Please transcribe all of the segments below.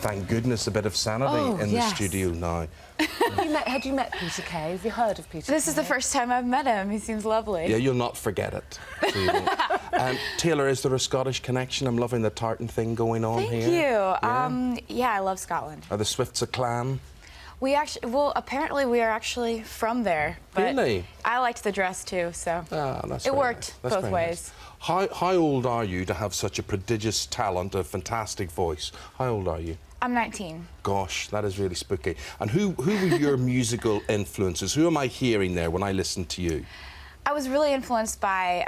thank goodness, a bit of sanity in the studio now. Had you met Peter Kay? Have you heard of Peter Kay? This is the first time I've met him. He seems lovely. Yeah, you'll not forget it. So you won't. Taylor, is there a Scottish connection? I'm loving the tartan thing going on here. Thank you. Yeah, I love Scotland. Are the Swifts a clan? We actually, well, apparently we are actually from there. But really? I liked the dress too, so it worked both ways. Nice. How old are you to have such a prodigious talent, a fantastic voice? How old are you? I'm 19. Gosh, that is really spooky. And who were your musical influences? Who am I hearing there when I listen to you? I was really influenced by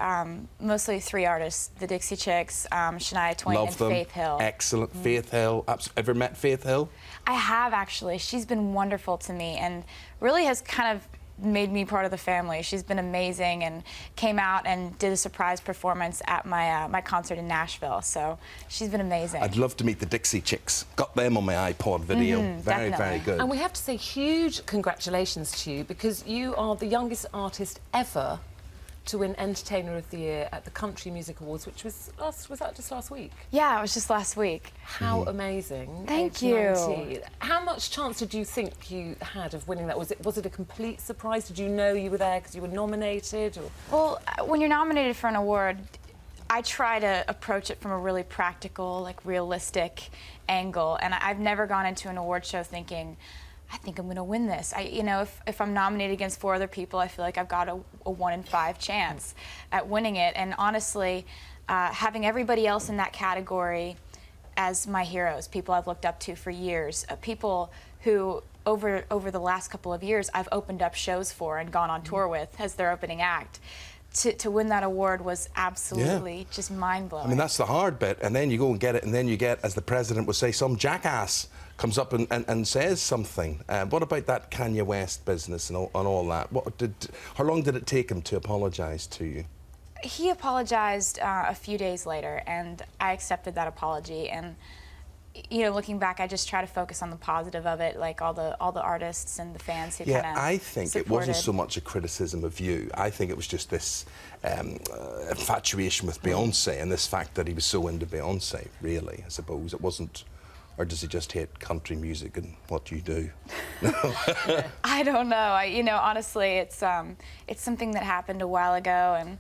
mostly 3 artists: the Dixie Chicks, Shania Twain, and Faith Hill. Excellent. Faith Hill. Ever met Faith Hill? I have, actually. She's been wonderful to me and really has kind of made me part of the family. She's been amazing and came out and did a surprise performance at my my concert in Nashville. So she's been amazing. I'd love to meet the Dixie Chicks. Got them on my iPod video. Very, definitely. very good. And we have to say huge congratulations to you, because you are the youngest artist ever to win Entertainer of the Year at the Country Music Awards, which was that just last week? Yeah, it was just last week. How amazing. Thank Age you. 19. How much chance did you think you had of winning that? Was it a complete surprise? Did you know you were there because you were nominated? Or? Well, when you're nominated for an award, I try to approach it from a really practical, like realistic angle, and I've never gone into an award show thinking, I think I'm going to win this. You know, if I'm nominated against 4 other people, I feel like I've got a 1 in 5 chance at winning it. And honestly, having everybody else in that category as my heroes, people I've looked up to for years, people who over the last couple of years I've opened up shows for and gone on tour with as their opening act. To win that award was absolutely just mind-blowing. I mean, that's the hard bit, and then you go and get it, and then you get, as the president would say, some jackass comes up and says something. What about that Kanye West business and all that? How long did it take him to apologise to you? He apologized a few days later, and I accepted that apology. And you know, looking back, I just try to focus on the positive of it, like all the artists and the fans who kind of I think supported. It wasn't so much a criticism of you. I think it was just this infatuation with Beyonce and this fact that he was so into Beyonce, really, I suppose. It wasn't... Or does he just hate country music and what you do? I don't know. You know, honestly, it's something that happened a while ago, and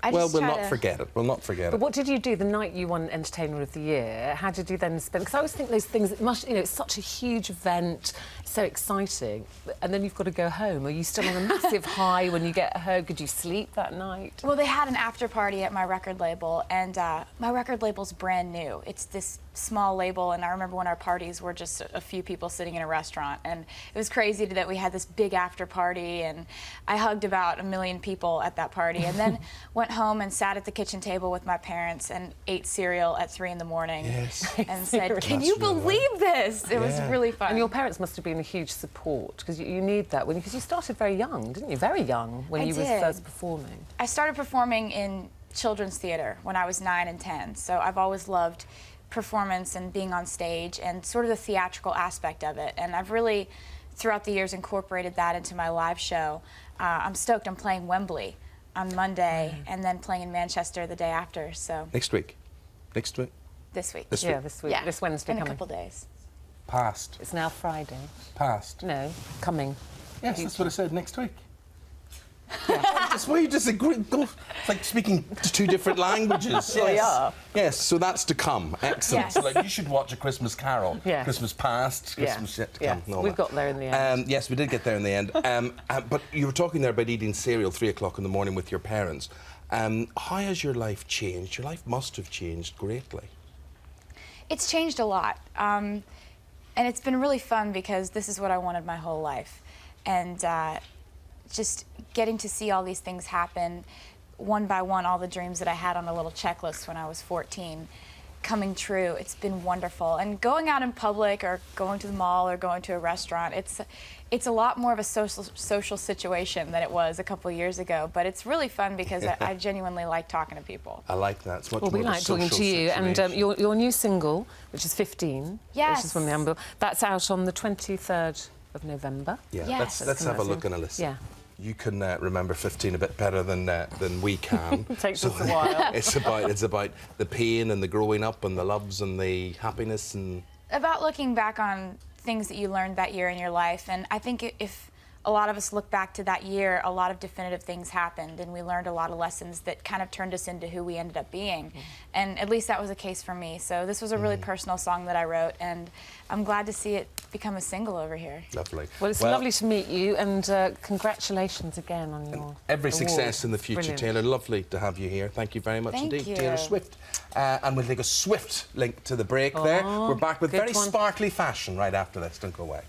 I just we'll not forget it. We'll not forget it. But what did you do the night you won Entertainer of the Year? How did you then spend? Because I always think those things, you know, it's such a huge event, so exciting, and then you've got to go home. Are you still on a massive high when you get home? Could you sleep that night? Well, they had an after party at my record label, and my record label's brand new. It's this small label, and I remember when our parties were just a few people sitting in a restaurant, and it was crazy that we had this big after party, and I hugged about 1 million people at that party, and then went home and sat at the kitchen table with my parents and ate cereal at 3 in the morning and said, can you believe this? It was really fun. And your parents must have been a huge support, because you need that, because you started very young, didn't you? Very young when you were first performing. I started performing in children's theatre when I was 9 and 10, so I've always loved performance and being on stage and sort of the theatrical aspect of it, and I've really throughout the years incorporated that into my live show. I'm stoked. I'm playing Wembley on Monday and then playing in Manchester the day after. So next week? This week. This week. This Wednesday in coming. a couple days. Past. It's now Friday. Past. No, coming. Yes, that's what I said. Next week. That's why you disagree. It's like speaking 2 different languages. We are. Yes, so that's to come. Excellent. So, like, you should watch A Christmas Carol. Christmas past, Christmas yet to come. We've got there in the end. Yes, we did get there in the end. But you were talking there about eating cereal 3 o'clock in the morning with your parents. How has your life changed? Your life must have changed greatly. It's changed a lot. And it's been really fun because this is what I wanted my whole life. And just getting to see all these things happen one by one, all the dreams that I had on a little checklist when I was 14 coming true. It's been wonderful. And going out in public or going to the mall or going to a restaurant, it's a lot more of a social situation than it was a couple of years ago, but it's really fun because I genuinely like talking to people. I like that. It's much we more like talking to you, and your new single, which is 15, which is from the album, that's out on the 23rd of November. Let's have a look and a listen. You can remember 15 a bit better than we can. It takes us a while. It's about the pain and the growing up and the loves and the happiness and about looking back on things that you learned that year in your life. And I think if a lot of us look back to that year, a lot of definitive things happened, and we learned a lot of lessons that kind of turned us into who we ended up being. And at least that was the case for me. So this was a really personal song that I wrote, and I'm glad to see it become a single over here. Lovely. Well, it's lovely to meet you, and congratulations again on your every award. success in the future, Brilliant. Taylor. Lovely to have you here. Thank you very much Thank indeed, you. Taylor Swift. And we'll take a swift link to the break there. We're back with good very one. sparkly fashion right after this. Don't go away.